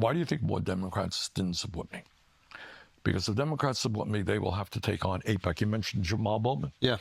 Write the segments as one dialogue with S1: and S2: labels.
S1: why do you think more Democrats didn't support me? Because if Democrats support me, they will have to take on AIPAC. You mentioned Jamal Bowman.
S2: Yeah.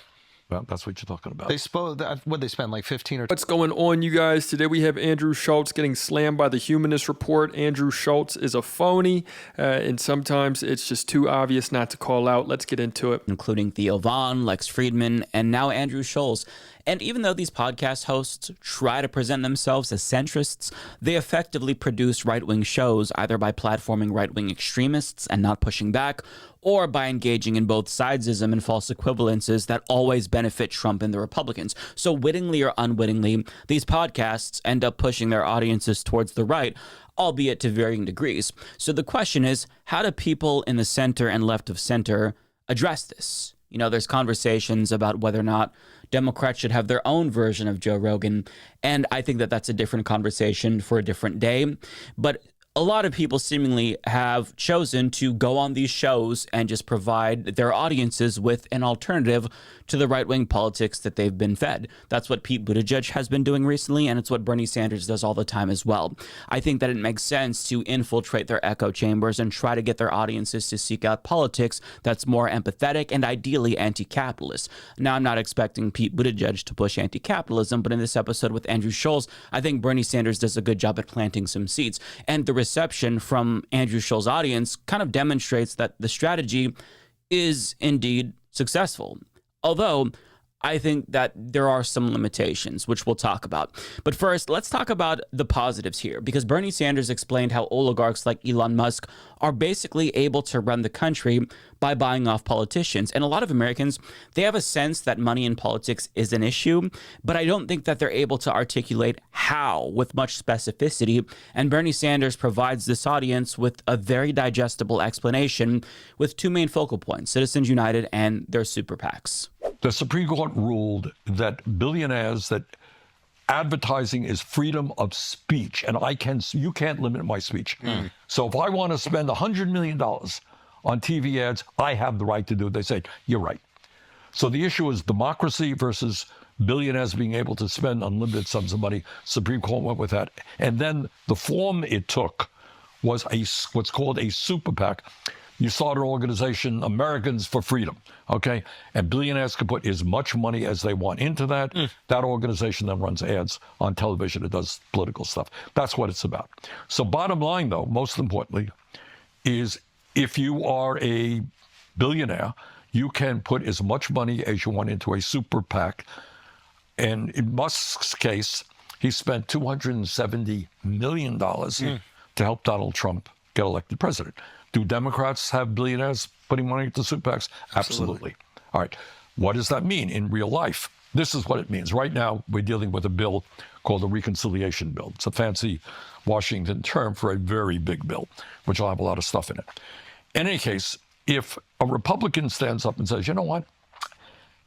S1: Well, that's what you're talking about.
S2: What'd they spend, like 15 or...
S3: What's going on, you guys? Today we have Andrew Schulz getting slammed by the Humanist Report. Andrew Schulz is a phony, and sometimes it's just too obvious not to call out. Let's get into it.
S4: Including Theo Vaughn, Lex Friedman, and now Andrew Schulz. And even though these podcast hosts try to present themselves as centrists, they effectively produce right-wing shows either by platforming right-wing extremists and not pushing back, or by engaging in both sidesism and false equivalences that always benefit Trump and the Republicans. So wittingly or unwittingly, these podcasts end up pushing their audiences towards the right, albeit to varying degrees. So the question is, how do people in the center and left of center address this? You know, there's conversations about whether or not Democrats should have their own version of Joe Rogan, and I think that that's a different conversation for a different day. But a lot of people seemingly have chosen to go on these shows and just provide their audiences with an alternative to the right-wing politics that they've been fed. That's what Pete Buttigieg has been doing recently, and it's what Bernie Sanders does all the time as well. I think that it makes sense to infiltrate their echo chambers and try to get their audiences to seek out politics that's more empathetic and ideally anti-capitalist. Now, I'm not expecting Pete Buttigieg to push anti-capitalism, but in this episode with Andrew Schulz, I think Bernie Sanders does a good job at planting some seeds. And the reception from Andrew Schulz's audience kind of demonstrates that the strategy is indeed successful. Although I think that there are some limitations, which we'll talk about. But first, let's talk about the positives here, because Bernie Sanders explained how oligarchs like Elon Musk are basically able to run the country by buying off politicians. And a lot of Americans, they have a sense that money in politics is an issue, but I don't think that they're able to articulate how with much specificity. And Bernie Sanders provides this audience with a very digestible explanation with two main focal points: Citizens United and their super PACs.
S1: The Supreme Court ruled that billionaires, that advertising is freedom of speech, and you can't limit my speech. So if I want to spend $100 million on TV ads, I have the right to do it. They said, you're right. So the issue is democracy versus billionaires being able to spend unlimited sums of money. Supreme Court went with that. And then the form it took was what's called a super PAC. You start an organization, Americans for Freedom, okay? And billionaires can put as much money as they want into that. That organization then runs ads on television. It does political stuff. That's what it's about. So bottom line, though, most importantly, is if you are a billionaire, you can put as much money as you want into a super PAC. And in Musk's case, he spent $270 million to help Donald Trump get elected president. Do Democrats have billionaires putting money into super PACs? Absolutely. All right. What does that mean in real life? This is what it means. Right now, we're dealing with a bill called the Reconciliation Bill. It's a fancy Washington term for a very big bill, which will have a lot of stuff in it. In any case, if a Republican stands up and says, you know what,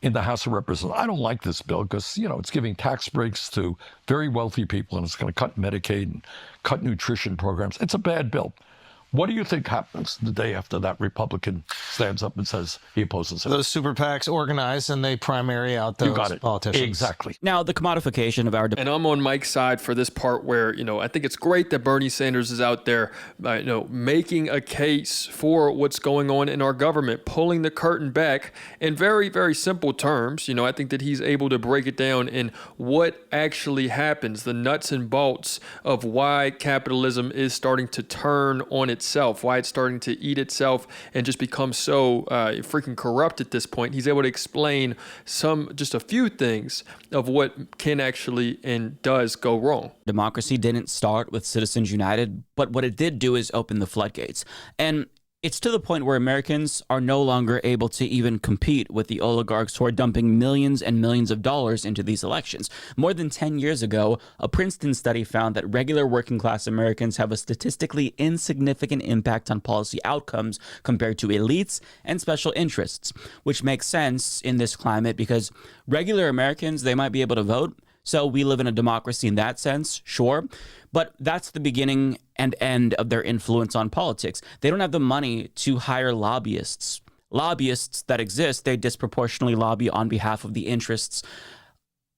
S1: in the House of Representatives, I don't like this bill because, you know, it's giving tax breaks to very wealthy people and it's going to cut Medicaid and cut nutrition programs. It's a bad bill. What do you think happens the day after that Republican stands up and says he opposes it?
S2: Those super PACs organize and they primary out those politicians.
S1: Exactly.
S4: Now, the commodification of our...
S3: And I'm on Mike's side for this part where, you know, I think it's great that Bernie Sanders is out there, you know, making a case for what's going on in our government, pulling the curtain back in very, very simple terms. You know, I think that he's able to break it down in what actually happens, the nuts and bolts of why capitalism is starting to turn on itself, why it's starting to eat itself and just become so freaking corrupt at this point. He's able to explain just a few things of what can actually and does go wrong.
S4: Democracy didn't start with Citizens United, but what it did do is open the floodgates. And it's to the point where Americans are no longer able to even compete with the oligarchs who are dumping millions and millions of dollars into these elections. More than 10 years ago, a Princeton study found that regular working class Americans have a statistically insignificant impact on policy outcomes compared to elites and special interests, which makes sense in this climate because regular Americans, they might be able to vote. So we live in a democracy in that sense, sure, but that's the beginning and end of their influence on politics. They don't have the money to hire lobbyists. Lobbyists that exist, they disproportionately lobby on behalf of the interests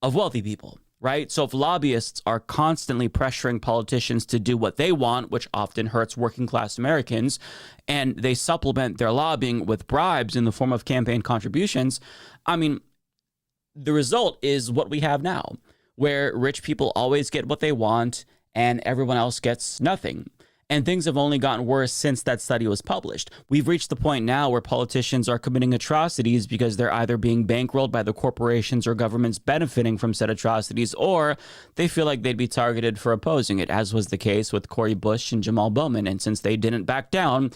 S4: of wealthy people. right? So if lobbyists are constantly pressuring politicians to do what they want, which often hurts working class Americans, and they supplement their lobbying with bribes in the form of campaign contributions, I mean, the result is what we have now, where rich people always get what they want and everyone else gets nothing. And things have only gotten worse since that study was published. We've reached the point now where politicians are committing atrocities because they're either being bankrolled by the corporations or governments benefiting from said atrocities, or they feel like they'd be targeted for opposing it, as was the case with Cori Bush and Jamal Bowman. And since they didn't back down,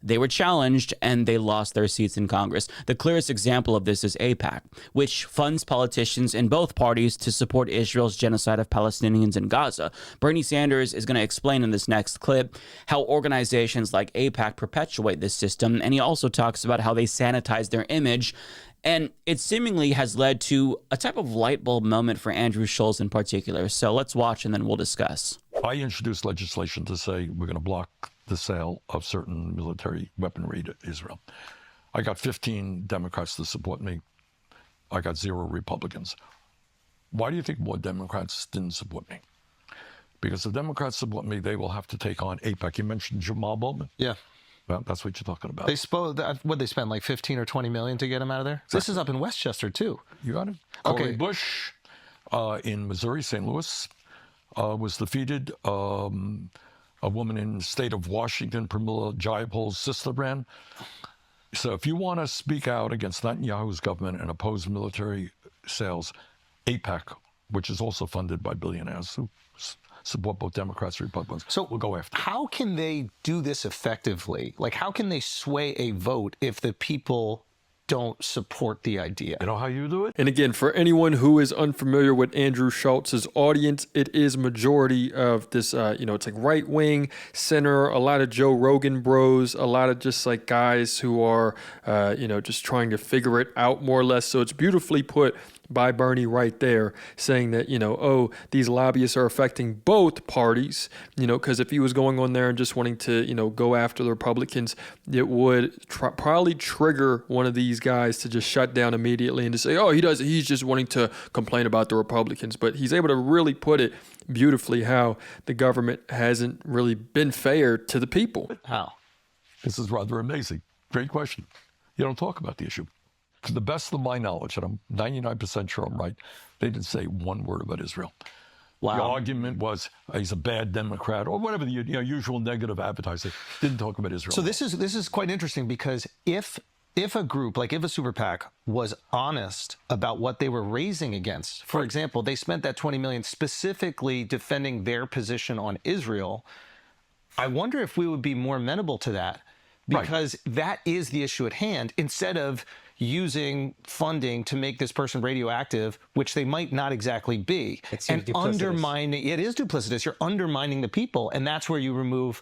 S4: they were challenged and they lost their seats in Congress. The clearest example of this is AIPAC, which funds politicians in both parties to support Israel's genocide of Palestinians in Gaza. Bernie Sanders is going to explain in this next clip how organizations like AIPAC perpetuate this system, and he also talks about how they sanitize their image. And it seemingly has led to a type of light bulb moment for Andrew Schulz in particular. So let's watch and then we'll discuss.
S1: I introduced legislation to say we're going to block the sale of certain military weaponry to Israel. I got 15 Democrats to support me. I got 0 Republicans. Why do you think more Democrats didn't support me? Because if Democrats support me, they will have to take on AIPAC. You mentioned Jamal Bowman.
S2: Yeah.
S1: Well, that's what you're talking about.
S2: What'd they spend, like 15 or 20 million to get him out of there? Exactly. This is up in Westchester, too.
S1: You got it.
S2: Okay.
S1: Cori Bush in Missouri, St. Louis, was defeated. A woman in the state of Washington, Pramila Jayapal's sister ran. So if you want to speak out against Netanyahu's government and oppose military sales, AIPAC, which is also funded by billionaires who support both Democrats and Republicans,
S2: so
S1: we'll go after.
S2: How can they do this effectively? Like, how can they sway a vote if the people don't support the idea?
S1: You know how you do it?
S3: And again, for anyone who is unfamiliar with Andrew Schulz's audience, it is majority of this, it's like right wing, center, a lot of Joe Rogan bros, a lot of just like guys who are, just trying to figure it out more or less. So it's beautifully put by Bernie right there, saying that, these lobbyists are affecting both parties, because if he was going on there and just wanting to, go after the Republicans, it would probably trigger one of these guys to just shut down immediately and to say, he's just wanting to complain about the Republicans. But he's able to really put it beautifully how the government hasn't really been fair to the people.
S2: How?
S1: This is rather amazing. Great question. You don't talk about the issue. To the best of my knowledge, and I'm 99% sure I'm right, they didn't say one word about Israel.
S2: Wow.
S1: The argument was he's a bad Democrat or whatever the usual negative advertising. Didn't talk about Israel.
S2: So this is quite interesting, because if a group, like if a super PAC was honest about what they were raising against, for example, they spent that 20 million specifically defending their position on Israel, I wonder if we would be more amenable to that, because that is the issue at hand, instead of using funding to make this person radioactive, which they might not exactly be. And undermining, it is duplicitous. You're undermining the people, and that's where you remove,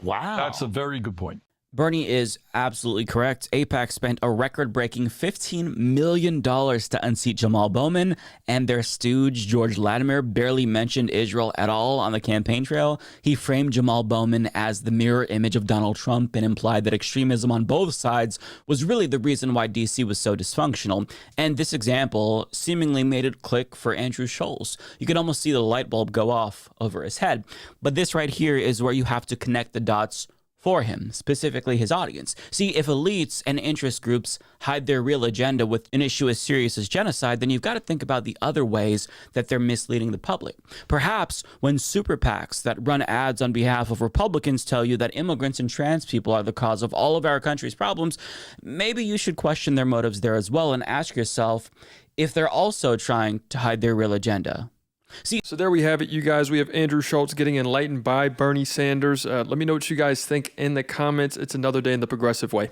S2: wow.
S1: That's a very good point.
S4: Bernie is absolutely correct. AIPAC spent a record-breaking $15 million to unseat Jamal Bowman, and their stooge, George Latimer, barely mentioned Israel at all on the campaign trail. He framed Jamal Bowman as the mirror image of Donald Trump and implied that extremism on both sides was really the reason why D.C. was so dysfunctional. And this example seemingly made it click for Andrew Schulz. You could almost see the light bulb go off over his head. But this right here is where you have to connect the dots for him, specifically his audience. See, if elites and interest groups hide their real agenda with an issue as serious as genocide, then you've got to think about the other ways that they're misleading the public. Perhaps when super PACs that run ads on behalf of Republicans tell you that immigrants and trans people are the cause of all of our country's problems, maybe you should question their motives there as well and ask yourself if they're also trying to hide their real agenda.
S3: So there we have it, you guys. We have Andrew Schulz getting enlightened by Bernie Sanders. Let me know what you guys think in the comments. It's another day in the progressive way.